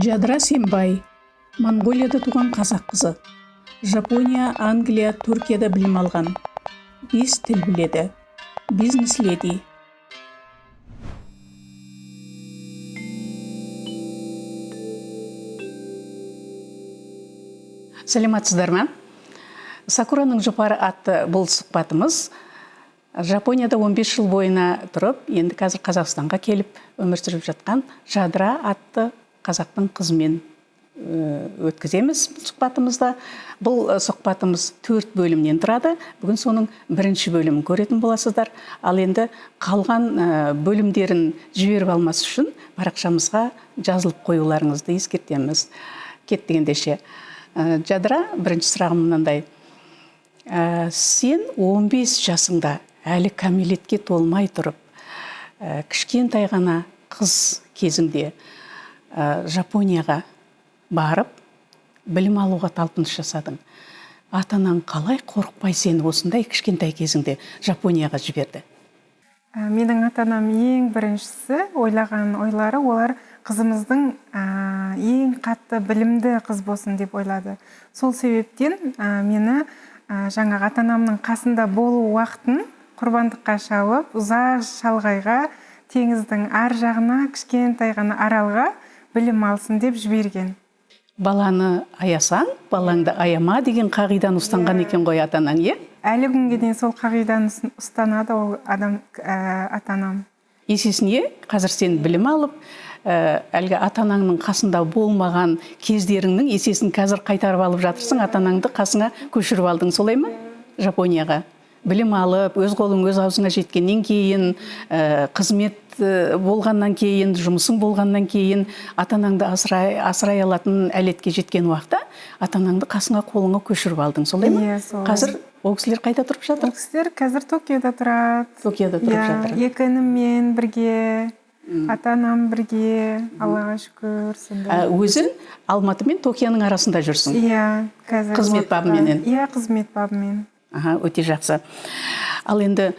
Жадыра Сембай, Монголияда туған қазақ қызы. Жапония, Англия, Түркияда білім алған. 5 тіл біледі. Бизнес-леди. Сәлеметсіздер ме? Сакураның жұпары атты бұл сұхбатымыз Жапонияда 15 жыл бойына тұрып, енді қазір Қазақстанға келіп өмір сүріп жатқан Жадыра атты қазақтың қызымен өткіземіз сұхбатымызда. Бұл сұхбатымыз 4 бөлімнен тұрады. Бүгін соның бірінші бөлімін көретін боласыздар. Ал енді қалған бөлімдерін жіберіп алмас үшін парақшамызға жазылып қоюларыңызды ескертеміз. Кеттік ендеше. Жадыра, бірінші сұрағым мынандай. Сен 15 жасыңда әлі кәмелетке толмай тұрып, кішкентай ғана қыз кезіңде Жапонияға барып, білім алуға талпыныс жасадың. Атанаң қалай қорықпай сені осындай кішкентай кезіңде Жапонияға жіберді? Менің атанам ең біріншісі ойлаған ойлары, олар қызымыздың ең қатты білімді қыз болсын деп ойлады. Сол себептен мені жаңағы атанамның қасында болу уақытын құрбандыққа шалып, ұзақ шалғайға, теңіздің ар жағына, кішкентай ғана аралға білім алсын деп жіберген. Баланы аясаң, балаңды аяма деген қағиданы ұстанған екен ғой атанаң, е? Әлі күнге дейін сол қағиданы ұстанады ол атанам. Есесіне, қазір сен білім алып, әлгі атанаңның қасында болмаған кездеріңнің есесін қазір қайтарып алып жатырсың, атанаңды қасыңа көшіріп алдың, солай ма? Жапонияға. Білім алып, өз қолың өз аузыңа жеткеннен кейін, қызмет болғаннан кейін, жұмысың болғаннан кейін, атанаңды асырай алатын әлетке жеткен уақытта, атанаңды қасыңа қолыңа көшіріп алдың, солай ма? Қазір ол кісілер қайда тұрып жатыр? Ол кісілер қазір Токиода тұрады. Токиода тұрып жатыр. Екі ініммен бірге, атанам бірге, Аллаға шүкір. Өзің Алматы мен Токионың арасында жүрсің? Иә, қазір. Қызмет бабыменен? Иә, қызмет бабымен. Өте жақсы. Ал енді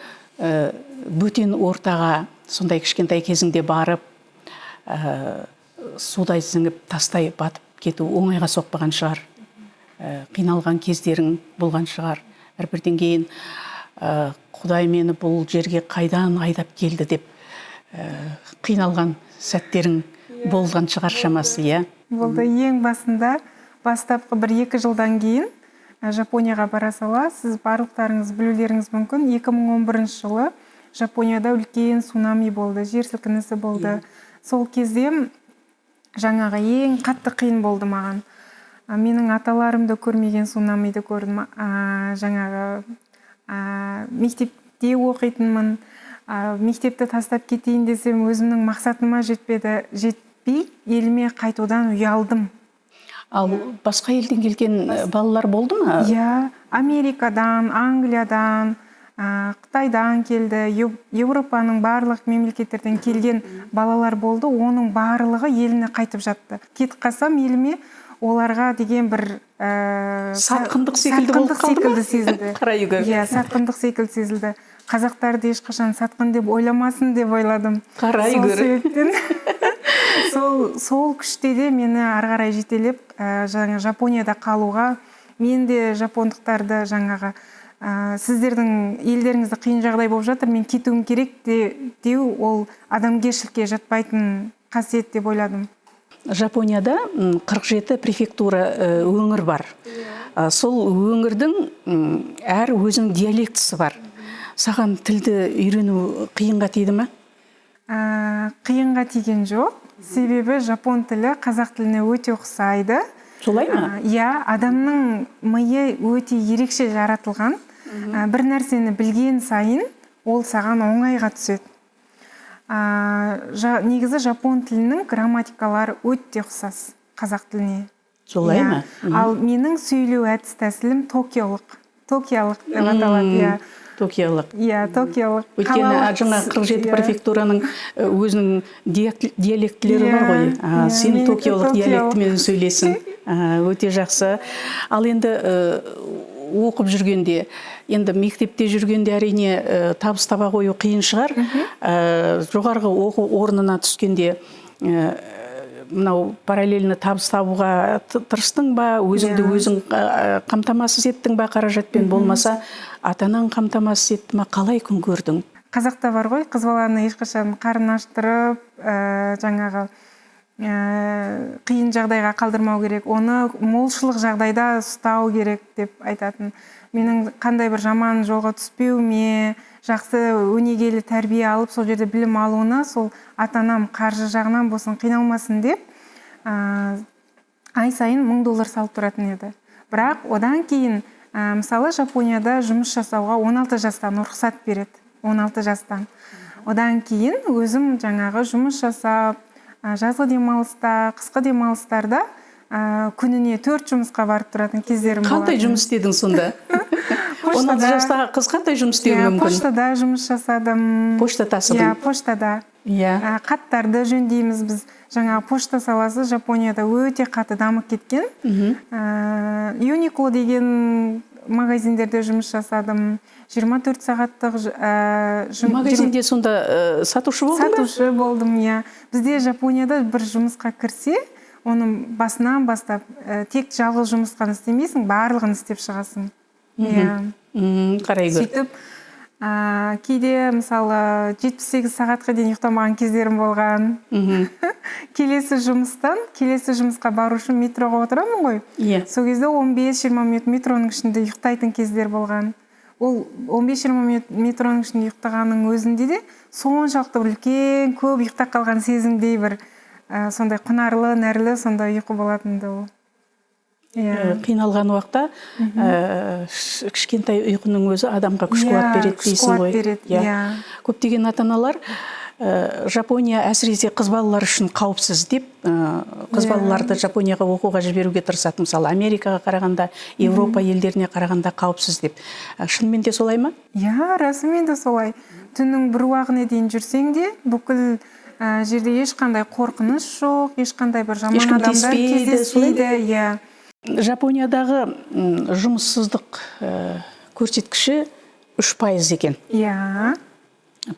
бөтен ортаға сондай кішкентай кезіңде барып, судай сіңіп, тастай батып кету оңайға соқпаған шығар. Қиналған кездерің болған шығар. Бірден кейін Құдай мені бұл жерге қайдан айдап келді деп қиналған сәттерің болған шығар шамасы, иә? Болды. Ең басында, бастапқы 1-2 жылдан кейін Жапонияға бара сала, сіз барлықтарыңыз білулеріңіз мүмкін. 2011 жылы Жапонияда үлкен цунами болды, жер сілкінісі болды. Сол кезде жаңағы ең қатты қиын болды маған. Менің аталарымды көрмеген цунамиді көрдім. Жаңағы мектепте оқитынмын. Мектепті тастап кетейін десем, өзімнің мақсатыма жетпей, еліме қайтудан ұялдым. Ал басқа елден келген балалар болды ма? Иә, Америкадан, Англиядан, Қытайдан келді, Еуропаның барлық мемлекеттерден келген балалар болды. Оның барлығы еліне қайтып жатты. Кетіп қалсам еліме оларға деген бір сатқындық секілді болып қалды ма? Сезілді. Иә, сатқындық секілді сезілді. Қазақтарды ешқашан сатқын деп ойламасын деп ойладым. Қарай гөр. Сол күште де мені арғарай жетелеп, Жапонияда қалуға, мен де жапондықтарды жаңағы сіздердің елдеріңізді қиын жағдай болып жатыр, мен кетуім керек деу, ол адамгершілікке жатпайтын қасиет деп ойладым. Жапонияда 47 префектура өңір бар. Сол өңірдің әр өзінің диалектісі бар. Саған тілді үйрену қиынға тиді ме? Қиынға тиген жоқ. Себебі жапон тілі қазақ тіліне өте ұқсайды. Солай ма? Иә, адамның миы өте ерекше жаратылған. Бір нәрсені білген сайын ол саған оңайға түседі. Негізі жапон тілінің грамматикалары өте ұқсас қазақ тіліне. Солай ма? Ал менің сөйлеу әдіс тәсілім токиолық деп аталады. Токиолық. Иә, токиолық. Өйткені жаңа 47 префектураның өзінің диалектілері бар ғой. Сен токиолық диалектімен сөйлесің. Өте жақсы. Ал енді оқып жүргенде, енді мектепте жүргенде әрине табыс таба қою қиын шығар. Жоғарғы оқу орнына түскенде мынау параллельно табыс табуға тырыстың ба, өзіңді өзің қамтамасыз еттің ба қаражатпен, болмаса ата-анаң қамтамасыз етті ма, қалай күн көрдің? Қазақта бар ғой, қыз баланы ешқашан қарын аштырып, жаңағы қиын жағдайға қалдырмау керек, оны молшылық жағдайда ұстау керек деп айтатын. Менің қандай бір жаман жолға түспеуіме, жақсы өнегелі тәрбие алып, сол жерде білім алуына, сол ата-анам қаржы жағынан болсын қиналмасын деп, ай сайын $1000 салып тұратын еді. Бірақ одан кейін, мысалы, Жапонияда жұмыс жасауға 16 жастан рұқсат береді. 16 жастан. Одан кейін өзім жаңағы жұмыс жасап, жазғы демалыста, қысқы демалыстарда күніне 4 жұмысқа барып тұратын кездерім болады. Қандай жұмыс істедің сонда? 16 жастағы қыз қандай жұмыс істеуі мүмкін? Поштада жұмыс жасадым. Пошта тасыдың? Поштада. Хаттарды жөндейміз біз. Жаңағы пошта саласы Жапонияда өте қатты дамып кеткен. Uniqlo деген магазиндерде жұмыс жасадым. 24 сағаттық магазинде сонда сатушы болдың ба? Сатушы болдым, Бізде Жапонияда бір жұмысқа кірсе, оның басынан бастап тек жалғыз жұмысқан істемейсің, барлығын істеп шығасың. Қарай көр. Сөйтіп, кейде мысалы 78 сағатқа дейін ұйықтамаған кездерім болған. Келесі жұмысқа бару үшін метроға отырамын ғой. Сол кезде 15-20 минут метроның ішінде ұйықтайтын кездер болған. Ол 15-20 метроның ішінде ұйықтағанның өзінде де соншалықты үлкен, көп ұйықтап қалған сезімдей бір сондай құнарлы, нәрлі сондай ұйқы болатынды ол. Қиналған уақытта кішкентай ұйқының өзі адамға күш қуат береді дейсің ғой. Көптеген ата-аналар Жапония әсіресе қыз балалар үшін қауіпсіз деп, қыз балаларды Жапонияға оқуға жіберуге тырысады. Мысалы, Америкаға қарағанда, Европа елдеріне қарағанда қауіпсіз деп. Шынымен де солай ма? Расымен де солай. Түннің бір уағына дейін жүрсең де, бүкіл жерде ешқандай қорқыныш жоқ, ешқандай бір жаман адамдар кездеспейді. Жапониядағы жұмыссыздық көрсеткіші 3% екен.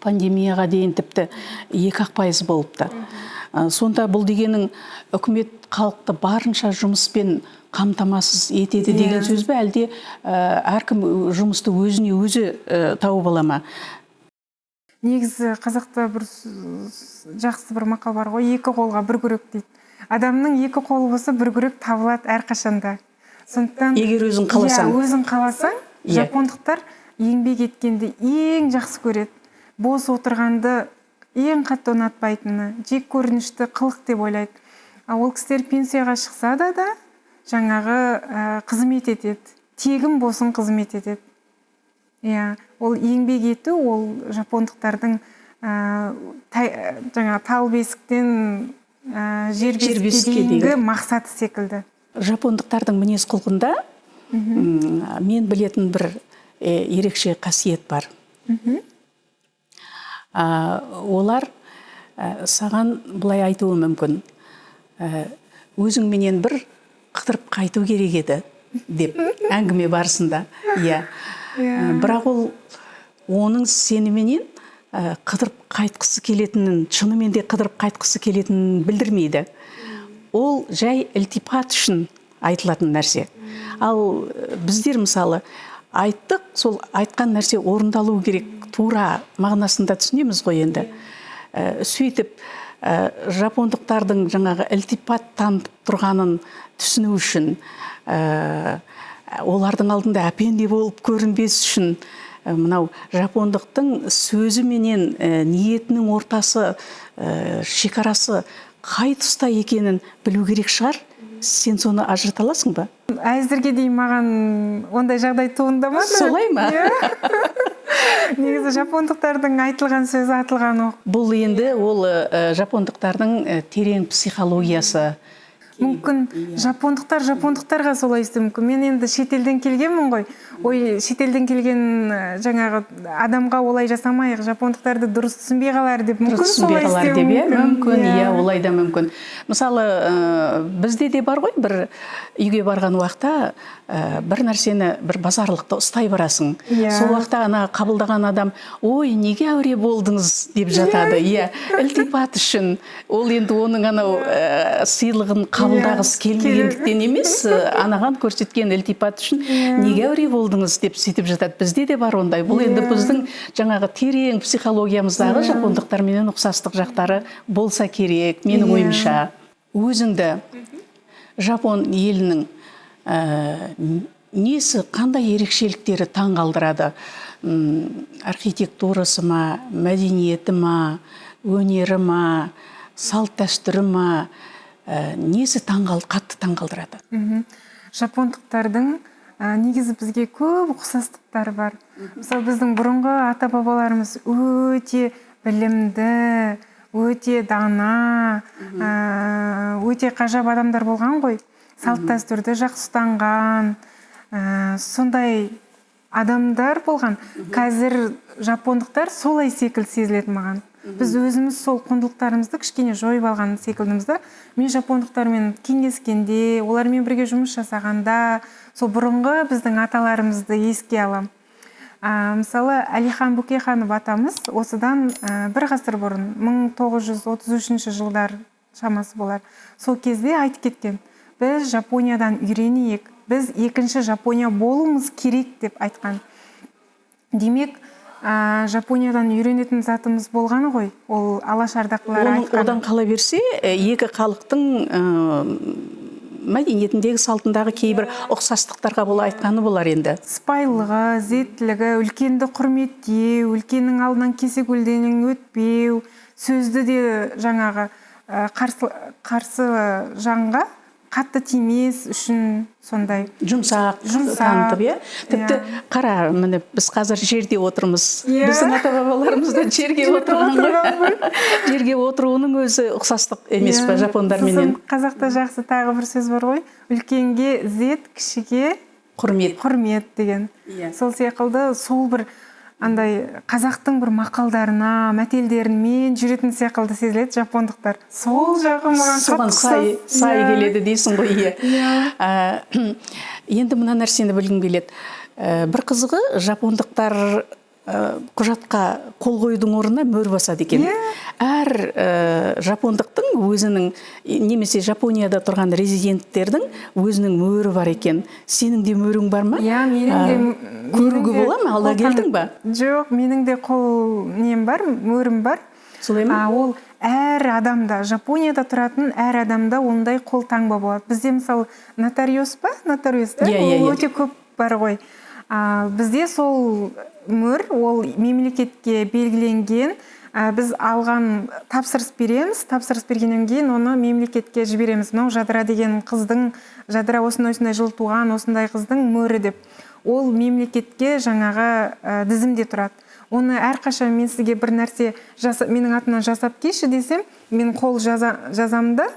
Пандемияға дейін тіпті 2% болыпты. Сонда бұл дегенің үкімет халықты барынша жұмыспен қамтамасыз етеді деген сөз бе, әлде әркім жұмысты өзіне өзі тауып ала ма? Негізі қазақта бір жақсы бір мақал бар ғой, 2 қолға 1 күрек дейді. Адамның 2 қолы болса 1 күрек табылады әрқашанда. Сондықтан егер өзің қаласаң, өзің қаласаң, жапондықтар еңбек еткенді ең жақсы көреді. Бос отырғанды ең қатты ұнатпайтыны, жек көрінішті қылық деп ойлайды. Ол кісілер пенсияға шықса да жаңағы қызмет етеді. Тегін болсын қызмет етеді. Ол еңбек ету, ол жапондықтардың жаңа тал бесіктен жер бесікке дейінгі мақсаты секілді. Жапондықтардың мінез құлқында мен білетін бір ерекше қасиет бар. Олар саған былай айтуы мүмкін. Өзіңменен бір қыдырып қайту керек еді деп әңгіме барысында. Бірақ ол оның сеніменен қыдырып қайтқысы келетінін, шынымен де қыдырып қайтқысы келетінін білдірмейді. Ол жай ілтипат үшін айтылатын нәрсе. Ал біздер мысалы айттық, сол айтқан нәрсе орындалу керек, тура мағынасында түсінеміз ғой енді. Сөйтіп, жапондықтардың жаңағы ілтипат танытып тұрғанын түсіну үшін, олардың алдында әпенде болып көрінбес үшін, мынау жапондықтың сөзі менен ниетінің ортасы, шекарасы қай тұста екенін білу керек шығар. Сен соны ажырата аласың ба? Әзірге дейін маған ондай жағдай туындамады. Солай ма? Негізі жапондықтардың айтылған сөзі атылған оқ. Бұл енді ол жапондықтардың терең психологиясы. мүмкін жапондықтарға солай істеуі мүмкін. Мен енді шетелден келгенмін ғой. Ой, шетелден келген жаңағы адамға олай жасамайық, жапондықтарды дұрыс түсінбей қалар деп, мүмкін солай істеуі мүмкін. Мүмкін, иә, олай да мүмкін. Мысалы, бізде де бар ғой, бір үйге барған уақытта бір нәрсені, бір базарлықты ұстай барасың. Сол уақытта ана қабылдаған адам, ой, неге әуре болдыңыз деп жатады. Иә, ілтипат үшін. Ол енді оның анау сыйлығын қабылдағысы келмегендіктен емес, анаған көрсеткен ілтипат үшін неге әуре болдыңыз деп сөйтіп жатады. Бізде де бар ондай. Бұл енді біздің жаңағы терең психологиямыздағы жапондықтарменен ұқсастық жақтары болса керек, менің ойымша. Өзіңді Жапон елінің несі, қандай ерекшеліктері таң қалдырады? Архитектурасы ма, мәдениеті ма, өнері ма, салт дәстүрі ма, несі қатты таң қалдырады? Жапондықтардың негізі бізге көп ұқсастықтары бар. Мысалы, біздің бұрынғы ата-бабаларымыз өте білімді, өте дана, өте қажап адамдар болған ғой. Салт дәстүрді жақсы ұстанған, сондай адамдар болған. Қазір жапондықтар солай секілді сезіледі маған. Біз өзіміз сол құндылықтарымызды кішкене жойып алған секілдіміз да. Мен жапондықтармен кеңескенде, олармен бірге жұмыс жасағанда, сол бұрынғы біздің аталарымызды еске алам. Мысалы, Әлихан Бөкейханов атамыз осыдан бір ғасыр бұрын, 1933 жылдар шамасы болар. Сол кезде айтып кеткен, біз Жапониядан үйренейік, біз екінші Жапония болуымыз керек деп айтқан. Демек, Жапониядан үйренетін затымыз болғаны ғой, ол алашардақлар айтқан. Одан қала берсе, екі халықтың мәдениетіндегі, салтындағы кейбір ұқсастықтарға бола айтқаны болар енді. Сыпайылығы, зеттілігі, үлкенді құрметтеу, үлкеннің алдынан кесе-көлденең өтпеу, сөзді де жаңағы қарсы жанға қатты тимес үшін сондай жұмсақ танытып, иә. Тіпті қара, міне біз қазір жерде отырмыз. Біздің ата-бабаларымыз да жерге отырған ғой. Жерге отыруының өзі ұқсастық емес пе жапондарменен? Қазақта жақсы тағы бір сөз бар ғой. Үлкенге ізет, кішіге құрмет деген. Сол секілді, сол бір андай қазақтың бір мақалдарына, мәтелдерімен жүретін секілді сезіледі жапондықтар. Сол жағы маған соған сай келеді дейсің ғой. Енді мына нәрсені білгім келеді. Бір қызығы, жапондықтар құжатқа қол қоюдың орнына мөр басады екен. Әр жапондықтың өзінің, немесе Жапонияда тұрған резиденттердің өзінің мөрі бар екен. Сенің де мөрің бар ма? Көруге бола ма? Ала келдің ба? Жоқ, менің де қол нем бар, мөрім бар. Солай ма? Ол әр адамда, Жапонияда тұратын әр адамда ондай қол таңба болады. Бізде мысалы нотариус па? Нотариус, да? Ол өте көп бар ғой. Бізде сол мөр, ол мемлекетке белгіленген, біз алған тапсырыс береміз, тапсырыс бергеннен кейін оны мемлекетке жібереміз. Мынау Жадыра деген қыздың, Жадыра осындай жыл туған, осындай қыздың мөрі деп. Ол мемлекетке жаңағы тізімде тұрады. Оны әрқашан мен сізге бір нәрсе менің атымнан жасап келші десем, мен қол жазамда,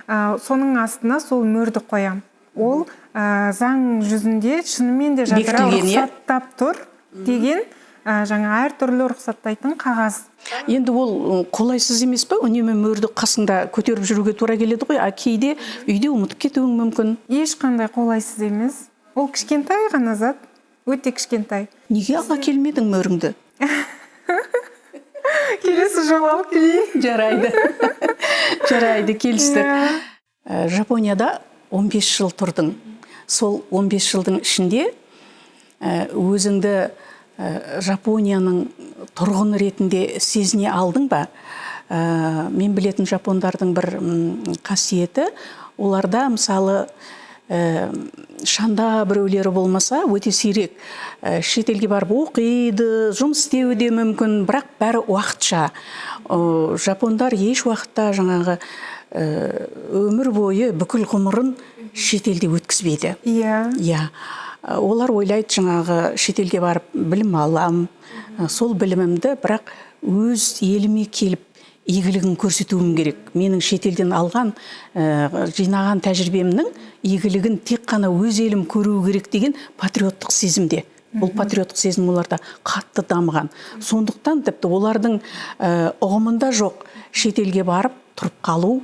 соның астына сол мөрді қоям. Ол заң жүзінде шынымен де Жадыра рұқсаттап тұр деген жаңа әртүрлі рұқсаттайтын қағаз. Енді ол қолайсыз емес пе? Үнемі мөрді қасыңда көтеріп жүруге тура келеді ғой, кейде үйде ұмытып кетуің мүмкін. Ешқандай қолайсыз емес. Ол кішкентай ғана зат, өте кішкентай. Неге ала келмедің мөріңді? Келесі жолы алып келейін. Жарайды, келістік. Жапонияда 15 жыл тұрдың. Сол 15 жылдың ішінде өзіңді Жапонияның тұрғын ретінде сезіне алдың ба? Мен білетін жапондардың бір қасиеті, оларда мысалы шанда біреулері болмаса, өте сирек шетелге барып оқиды, жұмыс істеуі де мүмкін, бірақ бәрі уақытша. Жапондар еш уақытта жаңағы өмір бойы бүкіл ғұмырын шетелде өткізбейді. Олар ойлайды, жаңағы шетелге барып білім алам, сол білімімді бірақ өз еліме келіп игілігін көрсетуім керек. Менің шетелден алған, жинаған тәжірибемнің игілігін тек қана өз елім көру керек деген патриоттық сезімде. Бұл патриоттық сезім оларда қатты дамыған. Сондықтан тіпті олардың ұғымында жоқ шетелге барып тұрып қалу,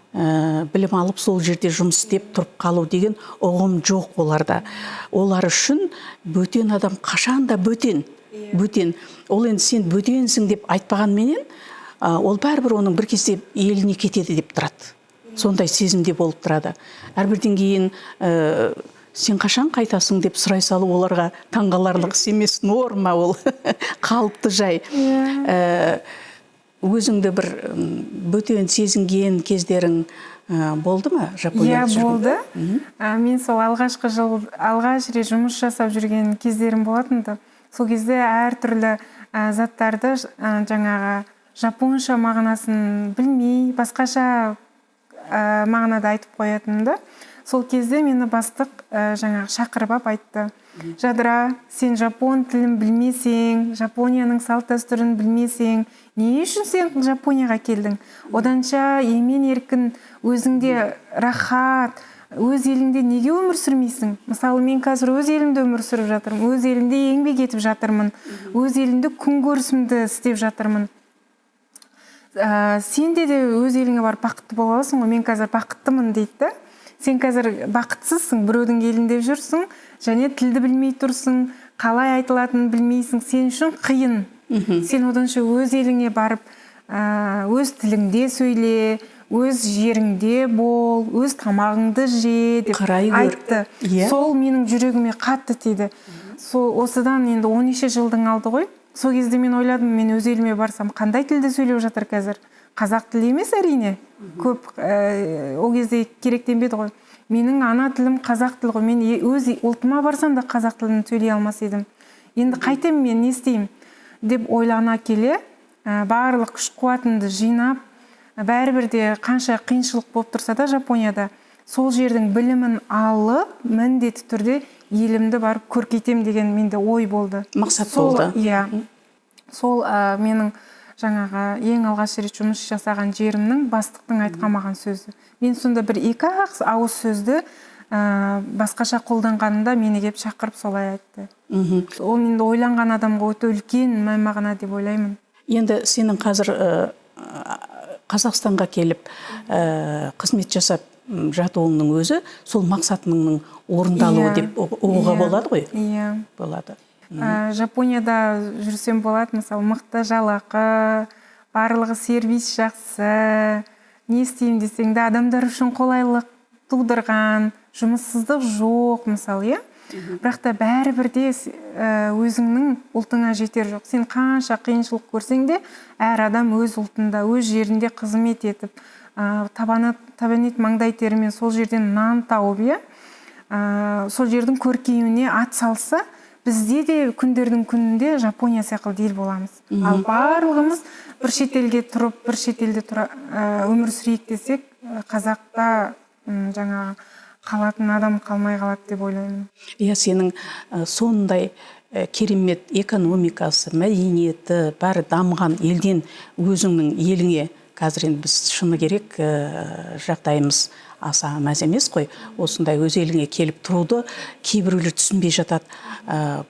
білім алып сол жерде жұмыс істеп тұрып қалу деген ұғым жоқ оларда. Олар үшін бөтен адам қашанда бөтен. Ол енді сен бөтенсің деп айтпағанменен, ол бәрібір оның бір кезде еліне кетеді деп тұрады. Сондай сезімде болып тұрады. Әрбірден кейін сен қашан қайтасың деп сұрай салу оларға таңғаларлық емес, норма, ол қалыпты жай. Өзіңді бір бөтен сезінген кездерің болды ма Жапонияда жүргенде? Болды. Мен сол алғаш рет жұмыс жасап жүрген кездерім болатынды. Сол кезде әртүрлі заттарды жаңағы жапонша мағынасын білмей, басқаша мағынада айтып қоятынды. Сол кезде мені бастық жаңағы шақырып алып айтты: Жадыра, сен жапон тілін білмесең, Жапонияның салт дәстүрін білмесең, не үшін сен Жапонияға келдің? Оданша емен еркін, өзіңде рахат, өз еліңде неге өмір сүрмейсің? Мысалы, мен қазір өз елімде өмір сүріп жатырмын, өз елімде еңбек етіп жатырмын, өз елімде күн көрісімді істеп жатырмын. Сен де өз еліңе барып бақытты бола аласың ғой, мен қазір бақыттымын дейді. Сен қазір бақытсызсың, біреудің елінде жүрсің, және тілді білмей тұрсың, қалай айтылатынын білмейсің, сен үшін қиын. Сен оданша өз еліңе барып, өз тіліңде сөйле, өз жеріңде бол, өз тамағыңды же деп айтты. Сол менің жүрегіме қатты тиді. Осыдан енді 13 жылдың алды ғой. Сол кезде мен ойладым, мен өз еліме барсам, қандай тілде сөйлеп жатыр қазір? Қазақ тілі емес әрине. Көп ол кезде керектенбеді ғой. Менің ана тілім қазақ тілі ғой. Мен өз ұлтыма барсам да қазақ тілін сөйлей алмас едім. Енді қайтем мен, не істеймін деп ойлана келе, барлық күш қуатымды жинап, бәрібір де қанша қиыншылық болып тұрса да Жапонияда, сол жердің білімін алып, міндетті түрде елімді барып көркейтем деген менде ой болды. Мақсат болды. Сол менің жаңағы ең алғаш рет жұмыс жасаған жерімнің бастықтың айтқан маған сөзі. Мен сонда бір 2 ауыз сөзді басқаша қолданғанында мені кеп шақырып солай айтты. Ол енді ойланған адамға өте үлкен мән-мағына деп ойлаймын. Енді сенің қазір Қазақстанға келіп қызмет жасап жатуыңның өзі сол мақсатыңның орындалуы деп ұғуға болады ғой? Иә. Болады. Жапонияда жүрсем болады, мысалы, мықты жалақы, барлығы сервис жақсы, не істеймін десең де адамдар үшін қолайлық тудырған, жұмыссыздық жоқ, мысалы, иә. Бірақ та бәрібірде өзіңнің ұлтыңа жетер жоқ. Сен қанша қиыншылық көрсең де, әр адам өз ұлтында, өз жерінде қызмет етіп, табанет маңдай терімен сол жерден нан тауып, сол жердің көркеюіне ат салса, бізде де күндердің күнінде Жапония секілді ел боламыз. Ал барлығымыз бір шетелге тұрып, бір шетелде өмір сүрейік десек, қазақта жаңа қалатын адам қалмай қалады деп ойлаймын. Иә, сенің сондай керемет экономикасы, мәдениеті бәрі дамыған елден өзіңнің еліңе, қазір енді біз шыны керек жағдайымыз аса мәз емес қой, осындай өз еліңе келіп тұруды кейбіреулер түсінбей жатады.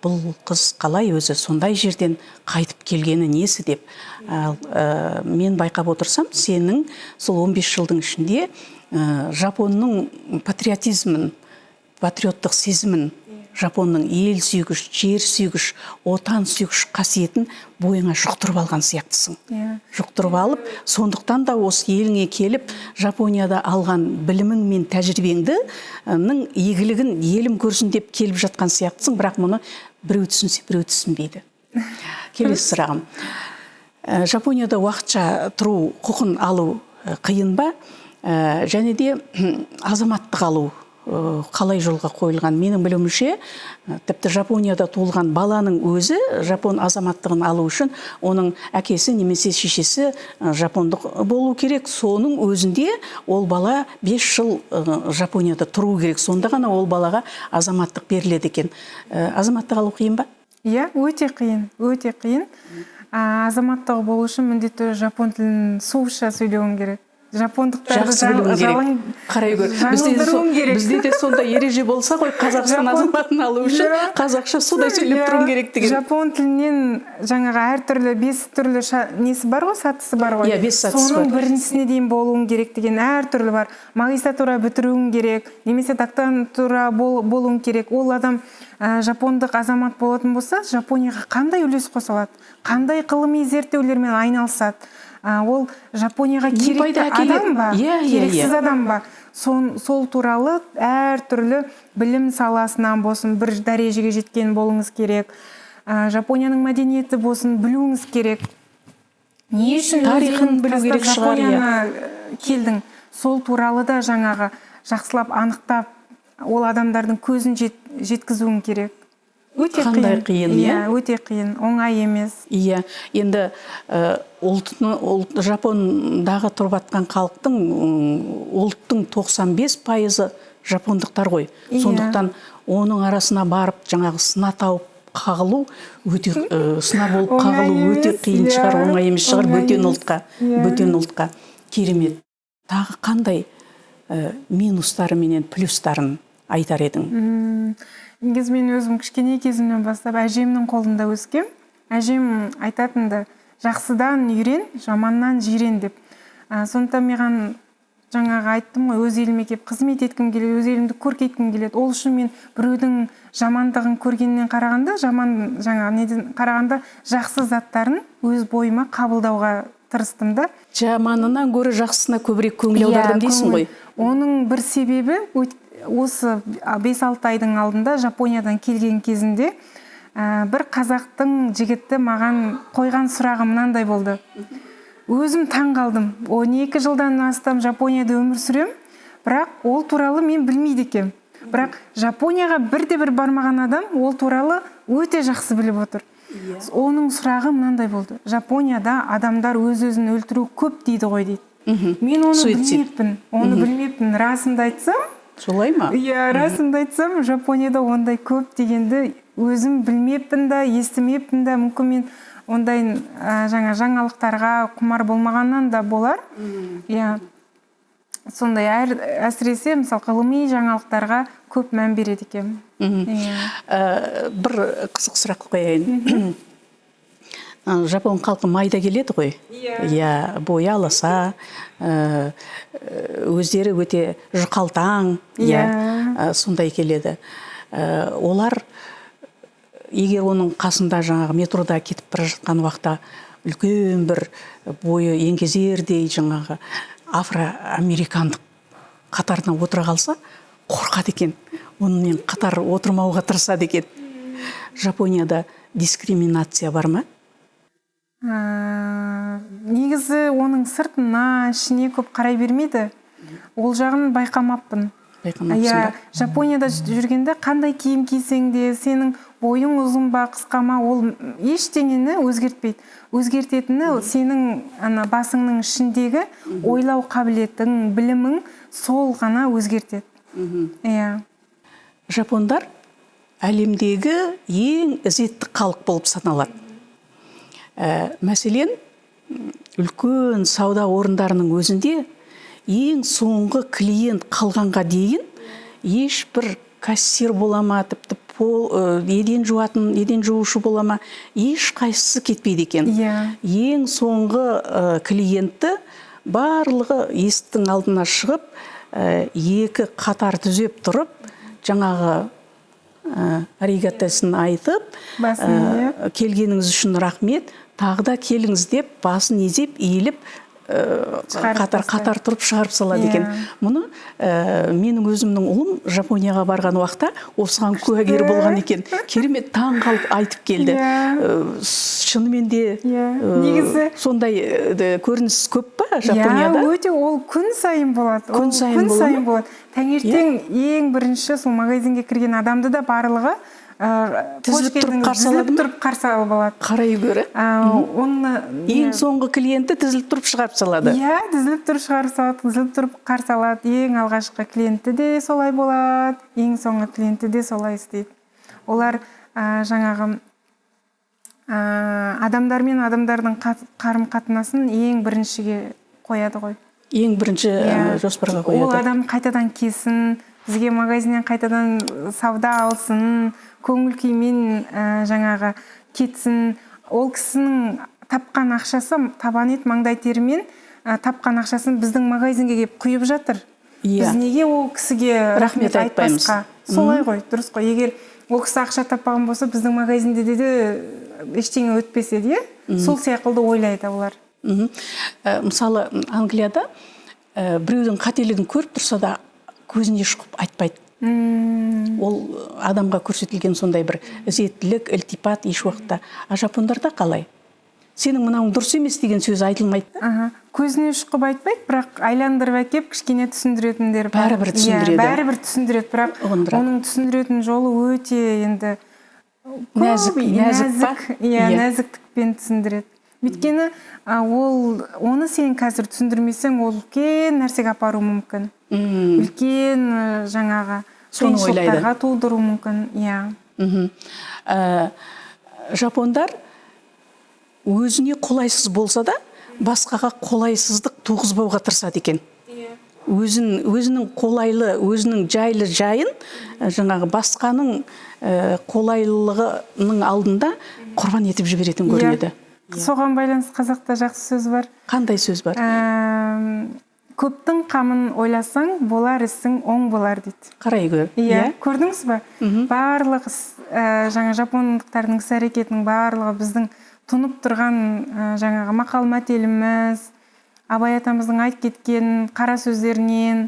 Бұл қыз қалай өзі сондай жерден қайтып келгені несі деп. Мен байқап отырсам, сенің сол 15 жылдың ішінде Жапонның патриотизмін, патриоттық сезімін, Жапонның ел сүйгіш, жер сүйгіш, отан сүйгіш қасиетін бойыңа жұқтырып алған сияқтысың. Жұқтырып алып, сондықтан да осы еліңе келіп, Жапонияда алған білімің мен тәжірибеңдің игілігін елім көрсін деп келіп жатқан сияқтысың, бірақ мұны біреу түсінсе, біреу түсінбейді. Келесі сұрағым. Жапонияда уақытша тұру құқын алу қиын ба? Және де азаматтық алу қалай жолға қойылған? Менің білуімше, тіпті Жапонияда туылған баланың өзі жапон азаматтығын алу үшін оның әкесі немесе шешесі жапондық болу керек. Соның өзінде ол бала 5 жыл Жапонияда тұру керек. Сонда ғана ол балаға азаматтық беріледі екен. Азаматтық алу қиын ба? Иә, өте қиын, өте қиын. азаматтығы болу үшін міндетті жапон тілін суызша сөйлеуің керек. Жапондықтарды жақсы білуің керек. Қарай гөр. Бізде де сондай ереже болса ғой, Қазақстан азаматын алу үшін қазақша судай сөйлеп тұруың керек деген. Жапон тілінен жаңағы әртүрлі 5 түрлі несі бар ғой, сатысы бар ғой. Иә, 5 сатысы бар. Соның біріншісіне дейін болуың керек деген әртүрлі бар. Магистратура бітіруің керек, немесе докторантура болуың керек. Ол адам жапондық азамат болатын болса, Жапонияға қандай үлес қоса алады, қандай ғылыми зерттеулермен айналысады, ол Жапонияға керекті адам ба, керексіз адам ба, сол туралы әртүрлі білім саласынан болсын бір дәрежеге жеткен болуыңыз керек. Жапонияның мәдениеті болсын білуіңіз керек. Не үшін тарихын білу керек шығар. Жапонияға келдің, сол туралы да жаңағы жақсылап анықтап, ол адамдардың көзін жеткізуің керек. Өте қиын, өте қиын, оңай емес. Иә, енді Жапондағы тұрып атқан халықтың ұлттың 95% жапондықтар ғой. Сондықтан оның арасына барып жаңағы сына тауып қағылу өте қиын шығар, оңай емес шығар бөтен ұлтқа. Керемет. Тағы қандай минустары менен плюстарын айтар едің? Негізі мен өзім кішкене кезімнен бастап әжемнің қолында өскем. Әжем айтатынды, жақсыдан үйрен, жаманнан жирен деп. Сондықтан маған жаңағы айттым ғой, өз еліме келіп қызмет еткім келеді, өз елімді көркейткім келеді. Ол үшін мен біреудің жамандығын көргеннен қарағанда жақсы заттарын өз бойыма қабылдауға тырыстым да. Жаманынан гөрі жақсысына көбірек көңіл аудардым дейсің ғой. Оның бір себебі осы 5-6 айдың алдында Жапониядан келген кезінде бір қазақтың жігіті маған қойған сұрағы мынандай болды. Өзім таң қалдым. 12 жылдан астам Жапонияда өмір сүрем, бірақ ол туралы мен білмейді екем. Бірақ Жапонияға бірде-бір бармаған адам ол туралы өте жақсы біліп отыр. Оның сұрағы мынандай болды. Жапонияда адамдар өз-өзін өлтіру көп дейді ғой дейді. Мен оны білмеппін. Расымды айтсам, солай ма? Иә, расымды айтсам, Жапонияда ондай көп дегенді өзім білмеппін да, естімеппін да, мүмкін мен ондай жаңалықтарға құмар болмағаннан да болар. Иә, сондай әсіресе мысалы ғылыми жаңалықтарға көп мән береді екен. Бір қызық сұрақ қояйын. Жапон халқы майда келеді ғой. Иә, бойы аласа, өздері өте жұқалтаң, сондай келеді. Олар егер оның қасында жаңағы метрода кетіп бара жатқан уақытта үлкен бір бойы еңгезердей жаңағы афроамерикандық қатарына отыра қалса, қорқады екен. Онымен қатар отырмауға тырысады екен. Жапонияда дискриминация бар ма? Негізі оның сыртына, ішіне көп қарай бермейді. Ол жағын байқамаппын. Жапонияда жүргенде қандай киім кисең де, сенің бойың ұзын ба, қысқа ма, ол ештеңені өзгертпейді. Өзгертетіні сенің басыңның ішіндегі ойлау қабілетің, білімің сол ғана өзгертеді. Жапондар әлемдегі ең ізетті халық болып саналады. Мәселен, үлкен сауда орындарының өзінде ең соңғы клиент қалғанға дейін ешбір кассир бола ма, тіпті еден жуушы бола ма, еш қайсысы кетпейді екен. Ең соңғы клиентті барлығы есіктің алдына шығып, екі қатар түзеп тұрып, жаңағы аригатосын айтып, келгеніңіз үшін рахмет, тағы да келіңіз деп, басын изеп, иіліп, қатар тұрып шығарып салады екен. Мұны менің өзімнің ұлым Жапонияға барған уақытта осыған куәгер болған екен. Керемет таң қалып айтып келді. Шынымен де сондай көрініс көп па Жапонияда? Өте, ол күн сайын болады. Күн сайын болады. Таңертең ең бірінші сол магазинге кірген адамды да барлығы тізіліп тұрып қарсы алып алады. Қарай гөрі. Ең соңғы клиенті тізіліп тұрып шығарып салады. Иә, тізіліп тұрып шығарып салады, тізіліп тұрып қарсы алады. Ең алғашқы клиенті де солай болады, ең соңғы клиенті де солай істейді. Олар жаңағы адамдармен адамдардың қарым қатынасын ең біріншіге қояды ғой. Ең бірінші жоспарға қояды. Ол адам қайтадан келсін, бізге магазиннен қайтадан сауда алсын, көңіл күймен жаңағы кетсін. Ол кісінің тапқан ақшасы, табан ет маңдай терімен тапқан ақшасын біздің магазинге келіп құйып жатыр. Біз неге ол кісіге рахмет айтпасқа? Солай ғой, дұрыс қой. Егер ол кісі ақша таппаған болса, біздің магазинде де ештеңе өтпесе де, сол сияқты ойлайды олар. Мысалы, Англияда біреудің қателігін көріп тұрса да көзіне шұқып айтпайды. Ол адамға көрсетілген сондай бір ізеттілік, ілтипат еш уақытта. А жапондарда қалай? Сенің мынауың дұрыс емес деген сөз айтылмайды. Көзіне шұқып айтпайды, бірақ айландырып әкеп кішкене түсіндіретіндер бар. Бәрібір түсіндіреді. Бәрібір түсіндіреді, бірақ оның түсіндіретін жолы өте енді нәзіктікпен түсіндіреді. Өйткені оны сен қазір түсіндірмесең, ол үлкен нәрсеге апару мүмкін. Үлкен жаңағы қиыншылықтарға тудыру мүмкін. Жапондар өзіне қолайсыз болса да, басқаға қолайсыздық туғызбауға тырысады екен. Өзінің қолайлы, өзінің жайлы жайын, жаңағы басқаның қолайлылығының алдында құрбан етіп жіберетін көрінеді. Соған байланысты қазақта жақсы сөз бар. Қандай сөз бар? Көптің қамын ойласаң, болар ісің оң болар дейді. Қарай көр. Көрдіңіз ба? Барлық жаңа жапондықтардың іс-әрекетінің барлығы біздің тұнып тұрған жаңағы мақал мәтеліміз, Абай атамыздың айтып кеткен қара сөздерінен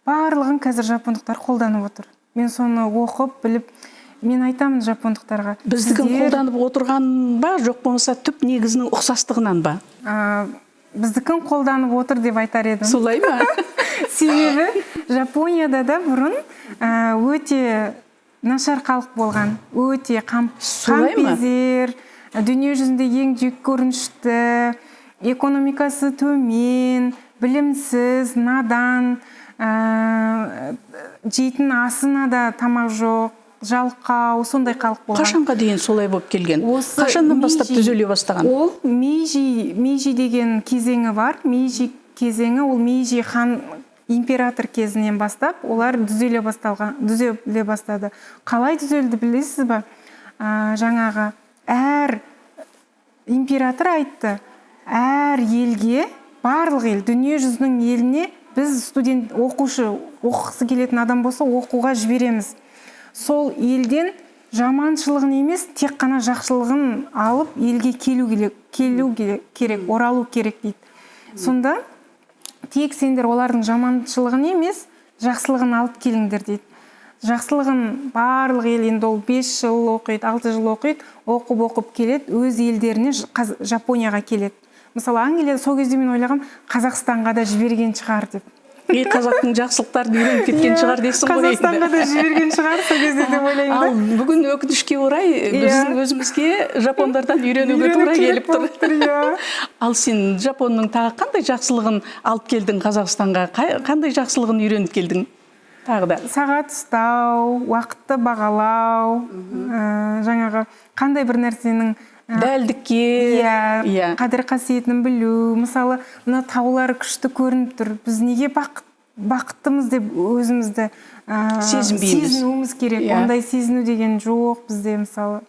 барлығын қазір жапондықтар қолданып отыр. Мен соны оқып, біліп, мен айтамын жапондықтарға. Біздікін қолданып отырған ба, жоқ болмаса түп негізінің ұқсастығынан ба? Біздікін қолданып отыр деп айтар едім. Солай ма? Себебі Жапонияда да бұрын өте нашар халық болған, өте қампезер, дүние жүзінде ең жек көрінішті, экономикасы төмен, білімсіз, надан, жейтін асына да тамақ жоқ, жалқау, сондай халық болған. Қашанға дейін солай болып келген? Қашаннан бастап түзеле бастаған? Ол Мейжи деген кезеңі бар. Мейжи кезеңі, ол Мейжи хан император кезінен бастап, олар түзеле бастады. Қалай түзелді білесіз ба? Жаңағы әр император айтты, әр елге, барлық ел, дүние жүзінің еліне біз студент, оқысы келетін адам болса, оқуға жібереміз. Сол елден жаманшылығын емес, тек қана жақсылығын алып, елге келу керек, оралу керек дейді. Сонда, тек сендер олардың жаманшылығын емес, жақсылығын алып келіңдер дейді. Жақсылығын барлық ел, енді ол 5 жыл оқиды, 6 жыл оқиды, оқып келеді, өз елдеріне Жапонияға келеді. Мысалы, Англияда сол кезде мен ойлағам, Қазақстанға да жіберген шығар деп. Қазақтың жақсылықтарын үйреніп кеткен шығар дейсің ғой. Қазақстанға да жіберген шығар, сол кезде деп ойлаймын да. Ал бүгін өкінішке орай, біздің өзімізге жапондардан үйренуге тура келіп тұр. Ал сен Жапонның тағы қандай жақсылығын алып келдің Қазақстанға? Қандай жақсылығын үйреніп келдің? Тағы да. Сағат ұстау, уақытты бағалау, жаңағы қандай бір нәрсенің дәлдікке, қадір қасиетін білу. Мысалы, мына таулар күшті көрініп тұр. Біз неге бақыттымыз деп өзімізді сезінуіміз керек. Ондай сезіну деген жоқ бізде, мысалы.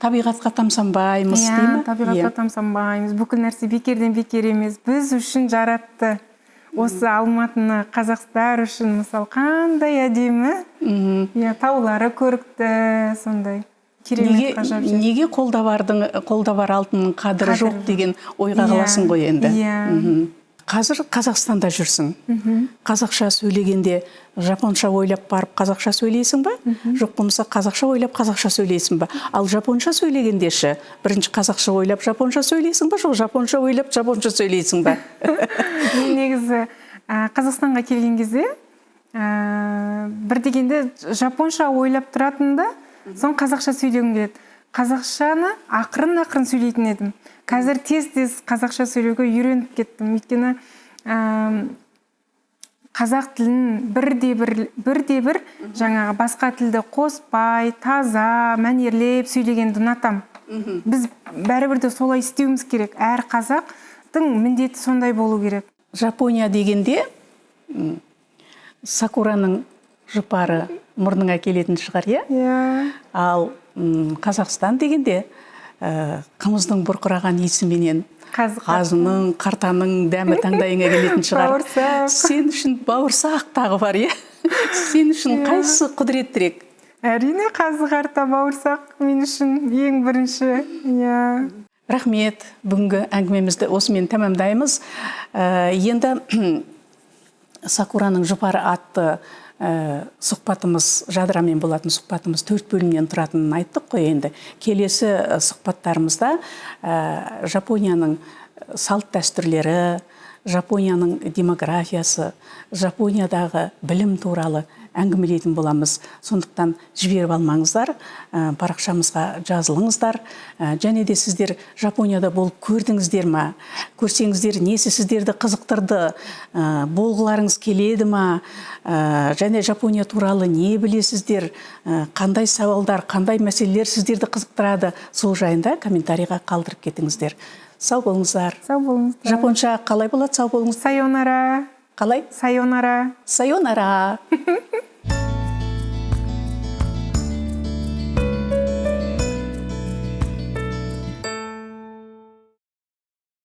Табиғатқа тамсанбаймыз, дейді ме? Табиғатқа тамсанбаймыз. Бүкіл нәрсе бекерден бекер емес. Біз үшін жаратты. Осы Алматыны Қазақстан үшін, мысалы, қандай әдемі, таулары көрікті, сондай. Неге қолда бар алтынның қадірі жоқ деген ойға қаласың ғой енді. Қазір Қазақстанда жүрсің. Қазақша сөйлегенде жапонша ойлап барып қазақша сөйлейсің ба? Жоқ болмаса қазақша ойлап қазақша сөйлейсің ба? Ал жапонша сөйлегенде ше, бірінші қазақша ойлап жапонша сөйлейсің ба? Жоқ, жапонша ойлап жапонша сөйлейсің ба? Негізі Қазақстанға келген кезде бір дегенде жапонша ойлап тұратында, соң қазақша сөйлегім келеді. Қазақшаны ақырын сөйлейтін едім. Қазір тез қазақша сөйлеуге үйреніп кеттім. Өйткені қазақ тілін бірде бір жаңағы басқа тілді қоспай, таза, мәнерлеп сөйлегенді ұнатам. Біз бәрібір де солай істеуіміз керек. Әр қазақтың міндеті сондай болу керек. Жапония дегенде сакураның жұпары мұрныңа келетін шығар, иә? Иә. Ал Қазақстан дегенде қымыздың бұрқыраған иісіменен қазының, қартаның дәмі таңдайыңа келетін шығар. Бауырсақ. Сен үшін бауырсақ тағы бар, иә? Сен үшін қайсысы құдіреттірек? Әрине қазы, қарта, бауырсақ мен үшін ең бірінші. Иә. Рахмет, бүгінгі әңгімемізді осымен тәмамдаймыз. Енді Сакураның жұпары атты сұхбатымыз, жадырамен болатын сұхбатымыз 4 бөлімнен тұратынын айттық қой енді. Келесі сұхбаттарымызда Жапонияның салт дәстүрлері, Жапонияның демографиясы, Жапониядағы білім туралы әңгімелейтін боламыз. Сондықтан жіберіп алмаңыздар, парақшамызға жазылыңыздар. Және де сіздер Жапонияда болып көрдіңіздер ма? Көрсеңіздер, несі сіздерді қызықтырды? Болғыларыңыз келеді ма? Және Жапония туралы не білесіздер? Қандай сауалдар, қандай мәселелер сіздерді қызықтырады? Сол жайында комментарийға қалдырып кетіңіздер. Сау болыңыздар. Сау болыңыздар. Жапонша қалай болады? Сау болыңыздар. Сайонара. Қалай? Сайонара. Сайонара.